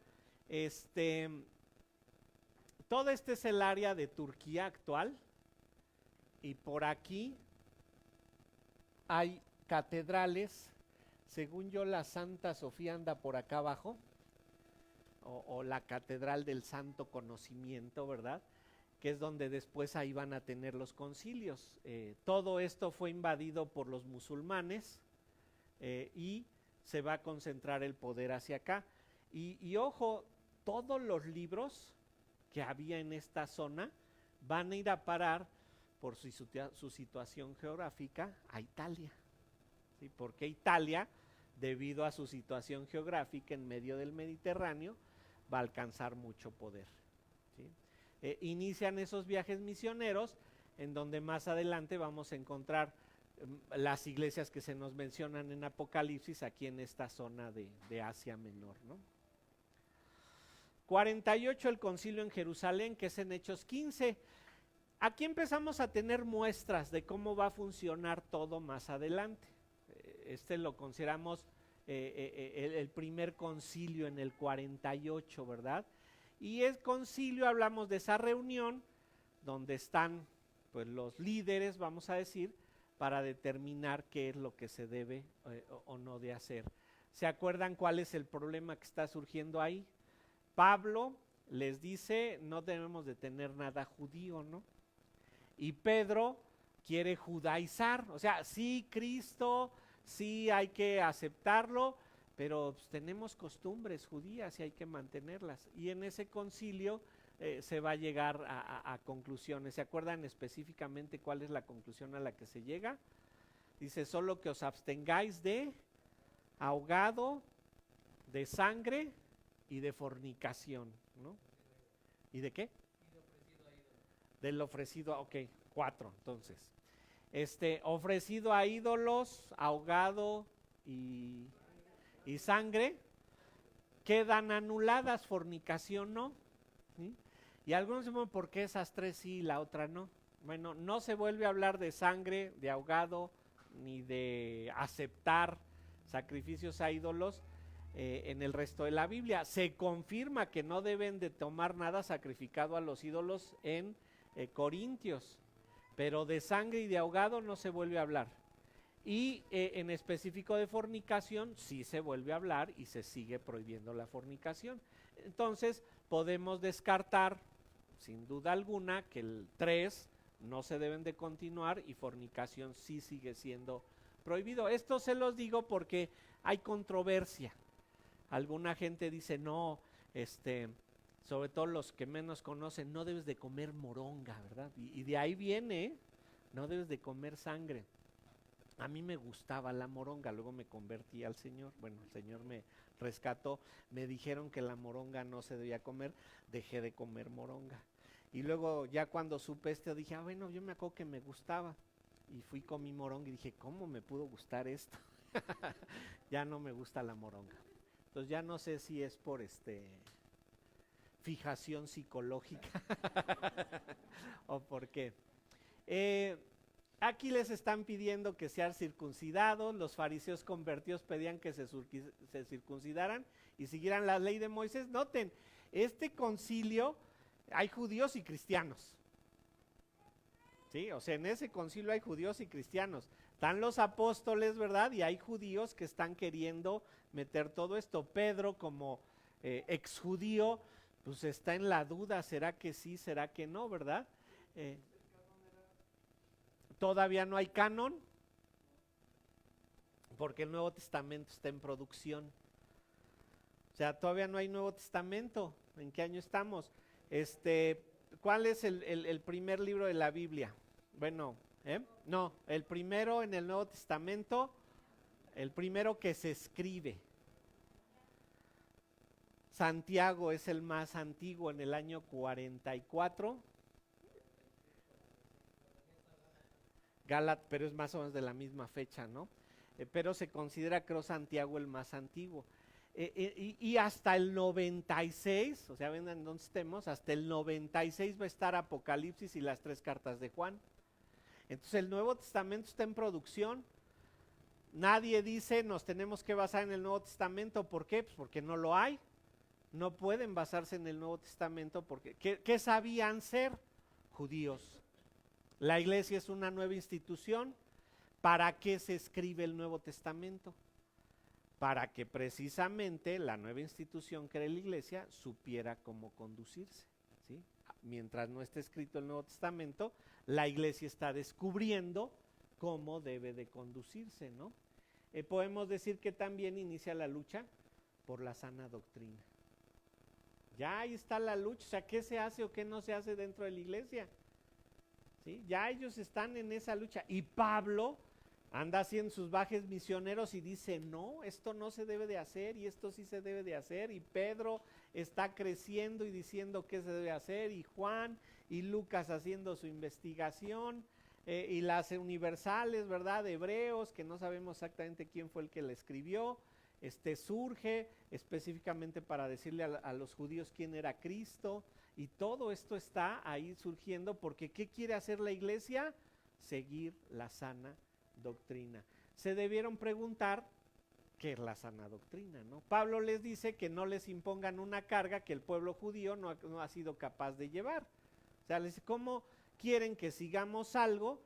Todo es el área de Turquía actual, y por aquí hay catedrales. Según yo, la Santa Sofía anda por acá abajo, o la Catedral del Santo Conocimiento, ¿verdad? Que es donde después ahí van a tener los concilios. Todo esto fue invadido por los musulmanes, y se va a concentrar el poder hacia acá. Y ojo, todos los libros que había en esta zona van a ir a parar por su situación geográfica a Italia, ¿sí? Porque Italia, debido a su situación geográfica en medio del Mediterráneo, va a alcanzar mucho poder, ¿sí? Inician esos viajes misioneros en donde más adelante vamos a encontrar las iglesias que se nos mencionan en Apocalipsis aquí en esta zona de Asia Menor, ¿no? 48, el concilio en Jerusalén, que es en Hechos 15. Aquí empezamos a tener muestras de cómo va a funcionar todo más adelante. Este lo consideramos el primer concilio en el 48, ¿verdad? Y el concilio, hablamos de esa reunión donde están pues los líderes, vamos a decir, para determinar qué es lo que se debe o no de hacer. ¿Se acuerdan cuál es el problema que está surgiendo ahí? Pablo les dice, no debemos de tener nada judío, ¿no? Y Pedro quiere judaizar, o sea, sí Cristo, sí hay que aceptarlo, pero pues, tenemos costumbres judías y hay que mantenerlas. Y en ese concilio se va a llegar a conclusiones. ¿Se acuerdan específicamente cuál es la conclusión a la que se llega? Dice, solo que os abstengáis de ahogado, de sangre y de fornicación, ¿no? ¿Y de qué? Del ofrecido, ok, 4, entonces. Ofrecido a ídolos, ahogado y sangre, quedan anuladas, fornicación no, ¿sí? Y algunos dicen, ¿por qué esas 3 sí y la otra no? Bueno, no se vuelve a hablar de sangre, de ahogado, ni de aceptar sacrificios a ídolos en el resto de la Biblia. Se confirma que no deben de tomar nada sacrificado a los ídolos en Corintios, pero de sangre y de ahogado no se vuelve a hablar. Y en específico de fornicación sí se vuelve a hablar y se sigue prohibiendo la fornicación. Entonces podemos descartar sin duda alguna que el 3 no se deben de continuar y fornicación sí sigue siendo prohibido. Esto se los digo porque hay controversia. Alguna gente dice no, sobre todo los que menos conocen, no debes de comer moronga, ¿verdad? Y de ahí viene, no debes de comer sangre. A mí me gustaba la moronga, luego me convertí al Señor, bueno, el Señor me rescató, me dijeron que la moronga no se debía comer, dejé de comer moronga. Y luego ya cuando supe dije, bueno, yo me acuerdo que me gustaba. Y fui con mi moronga y dije, ¿cómo me pudo gustar esto? Ya no me gusta la moronga. Entonces ya no sé si es por fijación psicológica o por qué. Aquí les están pidiendo que sean circuncidados. Los fariseos convertidos pedían que se circuncidaran y siguieran la ley de Moisés. Noten, este concilio hay judíos y cristianos. Sí, o sea, en ese concilio hay judíos y cristianos. Están los apóstoles, ¿verdad? Y hay judíos que están queriendo meter todo esto. Pedro, como exjudío, pues está en la duda, ¿será que sí, será que no, verdad? Todavía no hay canon, porque el Nuevo Testamento está en producción. O sea, todavía no hay Nuevo Testamento. ¿En qué año estamos? ¿Cuál es el primer libro de la Biblia? Bueno, no, el primero en el Nuevo Testamento, el primero que se escribe. Santiago es el más antiguo, en el año 44. Gálatas, pero es más o menos de la misma fecha, ¿no? Pero se considera, creo, Santiago el más antiguo. Y hasta el 96, o sea, ven en dónde estemos, hasta el 96 va a estar Apocalipsis y las 3 cartas de Juan. Entonces el Nuevo Testamento está en producción. Nadie dice nos tenemos que basar en el Nuevo Testamento. ¿Por qué? Pues porque no lo hay. No pueden basarse en el Nuevo Testamento porque ¿qué sabían ser? Judíos. La iglesia es una nueva institución. ¿Para qué se escribe el Nuevo Testamento? Para que precisamente la nueva institución que era la iglesia supiera cómo conducirse, ¿sí? Mientras no esté escrito el Nuevo Testamento, la iglesia está descubriendo cómo debe de conducirse, ¿no? Podemos decir que también inicia la lucha por la sana doctrina. Ya ahí está la lucha, o sea, ¿qué se hace o qué no se hace dentro de la iglesia? ¿Sí? Ya ellos están en esa lucha. Y Pablo anda haciendo sus viajes misioneros y dice, no, esto no se debe de hacer y esto sí se debe de hacer. Y Pedro está creciendo y diciendo qué se debe hacer, y Juan y Lucas haciendo su investigación, y las universales, ¿verdad? De Hebreos, que no sabemos exactamente quién fue el que la escribió, surge específicamente para decirle a los judíos quién era Cristo, y todo esto está ahí surgiendo porque ¿qué quiere hacer la iglesia? Seguir la sana doctrina. Se debieron preguntar qué es la sana doctrina, ¿no? Pablo les dice que no les impongan una carga que el pueblo judío no ha sido capaz de llevar. O sea, les dice, ¿cómo quieren que sigamos algo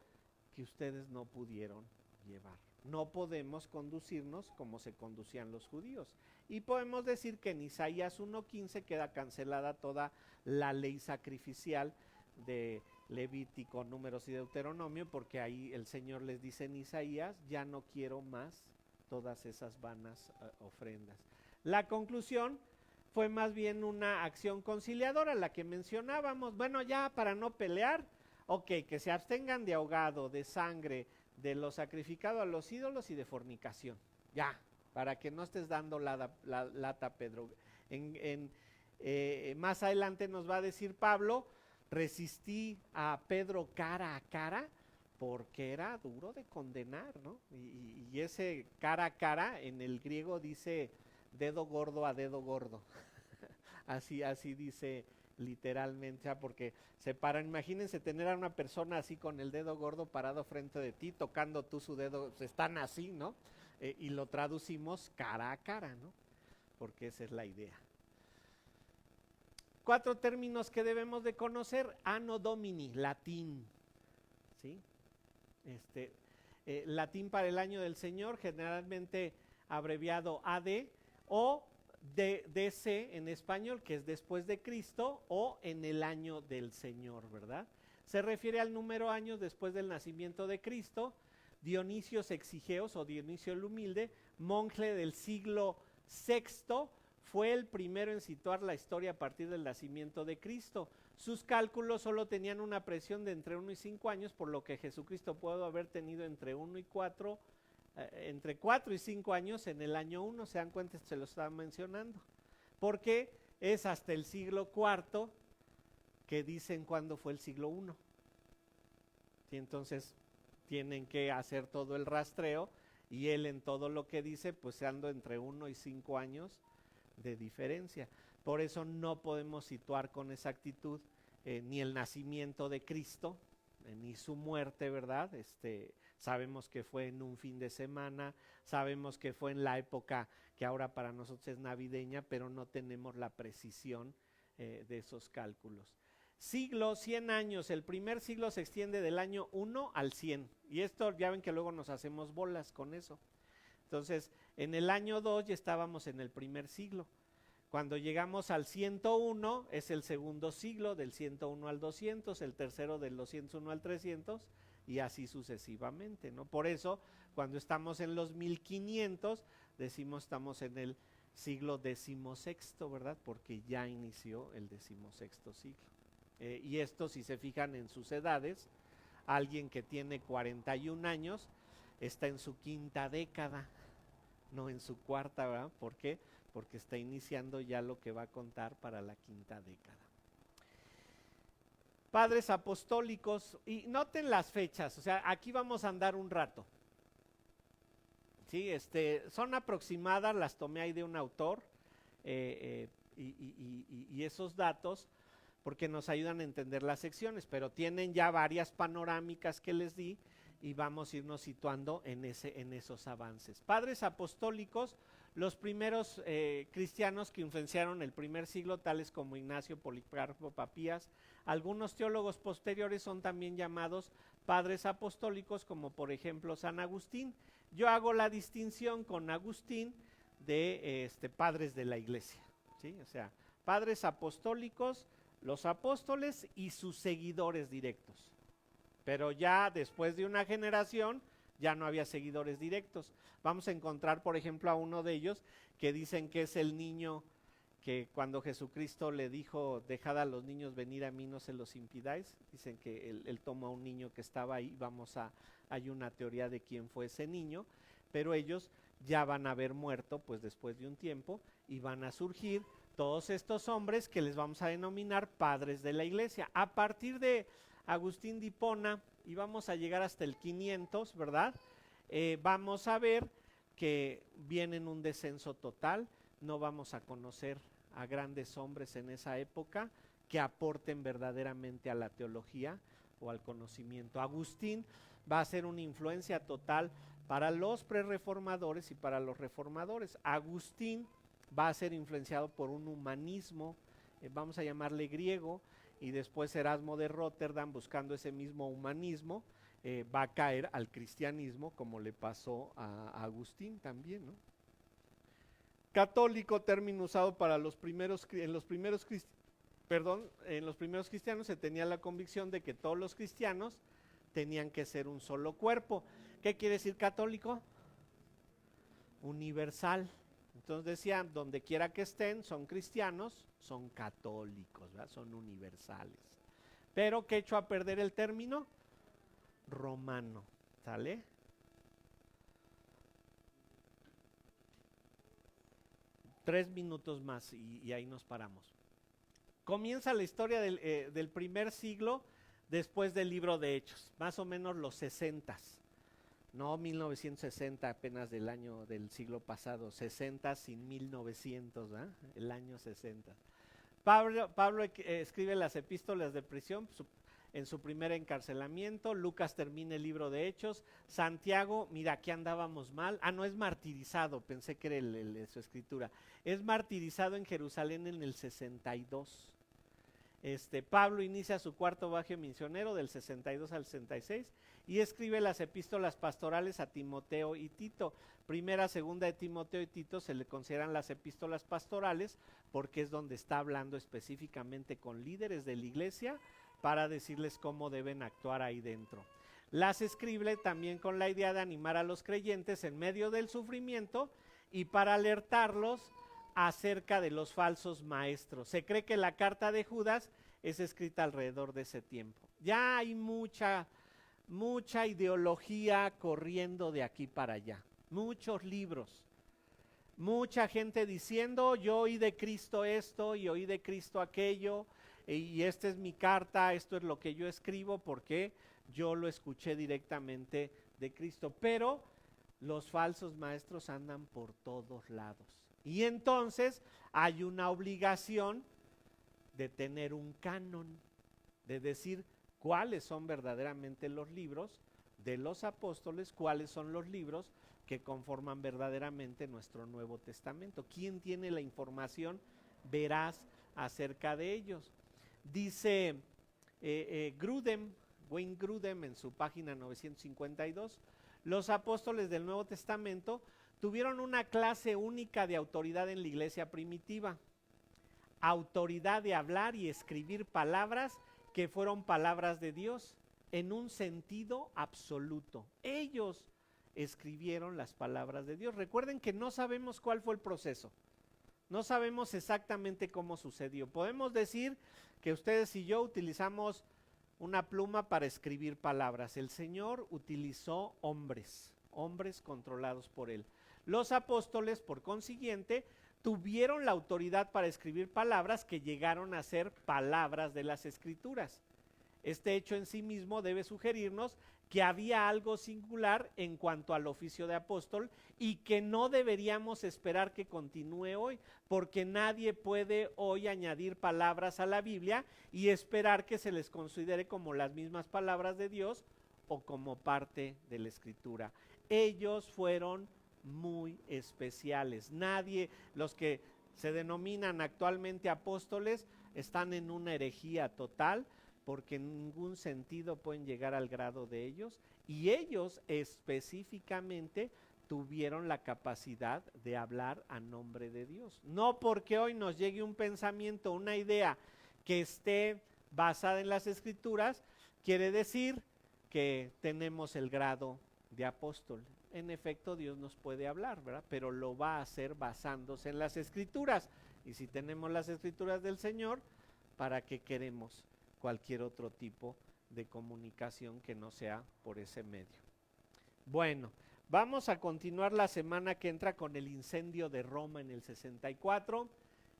que ustedes no pudieron llevar? No podemos conducirnos como se conducían los judíos. Y podemos decir que en Isaías 1:15 queda cancelada toda la ley sacrificial de Levítico, Números y Deuteronomio, porque ahí el Señor les dice en Isaías, ya no quiero más todas esas vanas ofrendas. La conclusión fue más bien una acción conciliadora, la que mencionábamos. Bueno, ya para no pelear, ok, que se abstengan de ahogado, de sangre, de lo sacrificado a los ídolos y de fornicación. Ya, para que no estés dando lata, Pedro. Más adelante nos va a decir Pablo, resistí a Pedro cara a cara porque era duro de condenar, ¿no? Y ese cara a cara en el griego dice dedo gordo a dedo gordo. así dice literalmente, o sea, porque se paran, imagínense tener a una persona así con el dedo gordo parado frente de ti, tocando tú su dedo, están así, ¿no? Y lo traducimos cara a cara, ¿no? Porque esa es la idea. 4 términos que debemos de conocer: Anno Domini, latín, ¿sí? Latín para el año del Señor, generalmente abreviado AD, o DC en español, que es después de Cristo, o en el año del Señor, ¿verdad? Se refiere al número años después del nacimiento de Cristo. Dionisio Exigeos o Dionisio el Humilde, monje del siglo VI, fue el primero en situar la historia a partir del nacimiento de Cristo. Sus cálculos solo tenían una presión de entre 1 y 5 años, por lo que Jesucristo pudo haber tenido entre 4 y 5 años en el año 1, se dan cuenta, se lo estaba mencionando, porque es hasta el siglo IV que dicen cuándo fue el siglo I. ¿Sí? Entonces tienen que hacer todo el rastreo, y él en todo lo que dice, pues ando entre 1 y 5 años de diferencia. Por eso no podemos situar con exactitud ni el nacimiento de Cristo, ni su muerte, ¿verdad? Sabemos que fue en un fin de semana, sabemos que fue en la época que ahora para nosotros es navideña, pero no tenemos la precisión de esos cálculos. Siglo, 100 años, el primer siglo se extiende del año 1 al 100, y esto ya ven que luego nos hacemos bolas con eso. Entonces, en el año 2 ya estábamos en el primer siglo. Cuando llegamos al 101 es el segundo siglo, del 101 al 200, el tercero del 201 al 300, y así sucesivamente, ¿no? Por eso, cuando estamos en los 1500, decimos estamos en el siglo XVI, ¿verdad? Porque ya inició el XVI siglo. Y esto, si se fijan en sus edades, alguien que tiene 41 años está en su quinta década, no en su cuarta, ¿verdad? ¿Por qué? Porque está iniciando ya lo que va a contar para la quinta década. Padres apostólicos, y noten las fechas, o sea, aquí vamos a andar un rato. Sí, son aproximadas, las tomé ahí de un autor, y esos datos, porque nos ayudan a entender las secciones, pero tienen ya varias panorámicas que les di, y vamos a irnos situando en esos avances. Padres apostólicos, los primeros cristianos que influenciaron el primer siglo, tales como Ignacio, Policarpo, Papías. Algunos teólogos posteriores son también llamados padres apostólicos, como por ejemplo San Agustín. Yo hago la distinción con Agustín de padres de la iglesia, ¿sí? O sea, padres apostólicos, los apóstoles y sus seguidores directos. Pero ya después de una generación ya no había seguidores directos. Vamos a encontrar, por ejemplo, a uno de ellos que dicen que es el niño que cuando Jesucristo le dijo, dejad a los niños venir a mí, no se los impidáis, dicen que él tomó a un niño que estaba ahí, hay una teoría de quién fue ese niño, pero ellos ya van a haber muerto pues después de un tiempo y van a surgir todos estos hombres que les vamos a denominar padres de la iglesia. A partir de Agustín de Hipona, y vamos a llegar hasta el 500, ¿verdad? Vamos a ver que viene en un descenso total, no vamos a conocer a grandes hombres en esa época que aporten verdaderamente a la teología o al conocimiento. Agustín va a ser una influencia total para los prerreformadores y para los reformadores. Agustín va a ser influenciado por un humanismo, vamos a llamarle griego, y después Erasmo de Róterdam, buscando ese mismo humanismo, va a caer al cristianismo, como le pasó a Agustín también, ¿no? Católico, término usado para en los primeros cristianos se tenía la convicción de que todos los cristianos tenían que ser un solo cuerpo. ¿Qué quiere decir católico? Universal. Entonces decían, donde quiera que estén, son cristianos, son católicos, ¿verdad? Son universales. Pero ¿qué echó a perder el término? Romano, ¿sale? Tres minutos más y ahí nos paramos. Comienza la historia del primer siglo después del libro de Hechos, más o menos los 60s, no 1960 apenas del siglo pasado, 60 sin 1900, ¿eh? El año 60. Pablo escribe las epístolas de prisión en su primer encarcelamiento. Lucas termina el libro de Hechos. Santiago, mira, aquí andábamos mal. No es martirizado, pensé que era su escritura. Es martirizado en Jerusalén en el 62. Pablo inicia su cuarto viaje misionero del 62 al 66 y escribe las epístolas pastorales a Timoteo y Tito. Primera, segunda de Timoteo y Tito se le consideran las epístolas pastorales porque es donde está hablando específicamente con líderes de la iglesia para decirles cómo deben actuar ahí dentro. Las escribe también con la idea de animar a los creyentes en medio del sufrimiento y para alertarlos acerca de los falsos maestros. Se cree que la carta de Judas es escrita alrededor de ese tiempo. Ya hay mucha ideología corriendo de aquí para allá, muchos libros, mucha gente diciendo yo oí de Cristo esto y oí de Cristo aquello y esta es mi carta, esto es lo que yo escribo porque yo lo escuché directamente de Cristo, pero los falsos maestros andan por todos lados. Y entonces hay una obligación de tener un canon, de decir cuáles son verdaderamente los libros de los apóstoles, cuáles son los libros que conforman verdaderamente nuestro Nuevo Testamento. ¿Quién tiene la información veraz acerca de ellos? Dice Wayne Grudem en su página 952, los apóstoles del Nuevo Testamento tuvieron una clase única de autoridad en la iglesia primitiva, autoridad de hablar y escribir palabras que fueron palabras de Dios en un sentido absoluto. Ellos escribieron las palabras de Dios. Recuerden que no sabemos cuál fue el proceso, no sabemos exactamente cómo sucedió. Podemos decir que ustedes y yo utilizamos una pluma para escribir palabras. El Señor utilizó hombres controlados por Él. Los apóstoles, por consiguiente, tuvieron la autoridad para escribir palabras que llegaron a ser palabras de las Escrituras. Este hecho en sí mismo debe sugerirnos que había algo singular en cuanto al oficio de apóstol y que no deberíamos esperar que continúe hoy, porque nadie puede hoy añadir palabras a la Biblia y esperar que se les considere como las mismas palabras de Dios o como parte de la Escritura. Ellos fueron muy especiales. Los que se denominan actualmente apóstoles están en una herejía total, porque en ningún sentido pueden llegar al grado de ellos, y ellos específicamente tuvieron la capacidad de hablar a nombre de Dios. No porque hoy nos llegue un pensamiento, una idea que esté basada en las Escrituras, quiere decir que tenemos el grado de apóstol. En efecto, Dios nos puede hablar, ¿verdad? Pero lo va a hacer basándose en las Escrituras. Y si tenemos las escrituras del Señor, ¿para qué queremos cualquier otro tipo de comunicación que no sea por ese medio? Bueno, vamos a continuar la semana que entra con el incendio de Roma en el 64,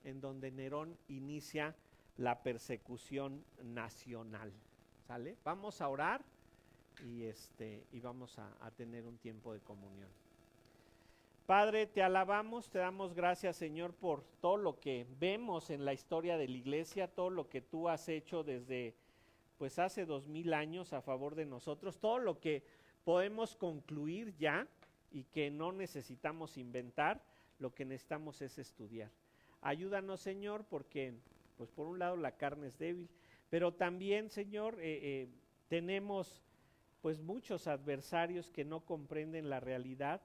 en donde Nerón inicia la persecución nacional. ¿Sale? Vamos a orar y vamos a tener un tiempo de comunión. Padre, te alabamos, te damos gracias, Señor, por todo lo que vemos en la historia de la iglesia, todo lo que tú has hecho desde pues hace 2000 años a favor de nosotros, todo lo que podemos concluir ya y que no necesitamos inventar, lo que necesitamos es estudiar. Ayúdanos, Señor, porque pues por un lado la carne es débil, pero también, Señor, tenemos pues muchos adversarios que no comprenden la realidad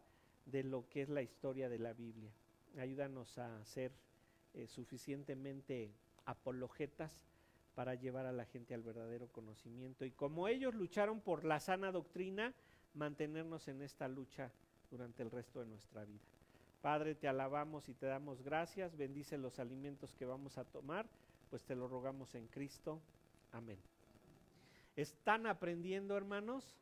de lo que es la historia de la Biblia. Ayúdanos a ser suficientemente apologetas para llevar a la gente al verdadero conocimiento, y como ellos lucharon por la sana doctrina, mantenernos en esta lucha durante el resto de nuestra vida. Padre, te alabamos y te damos gracias, bendice los alimentos que vamos a tomar, pues te lo rogamos en Cristo. Amén. ¿Están aprendiendo, hermanos?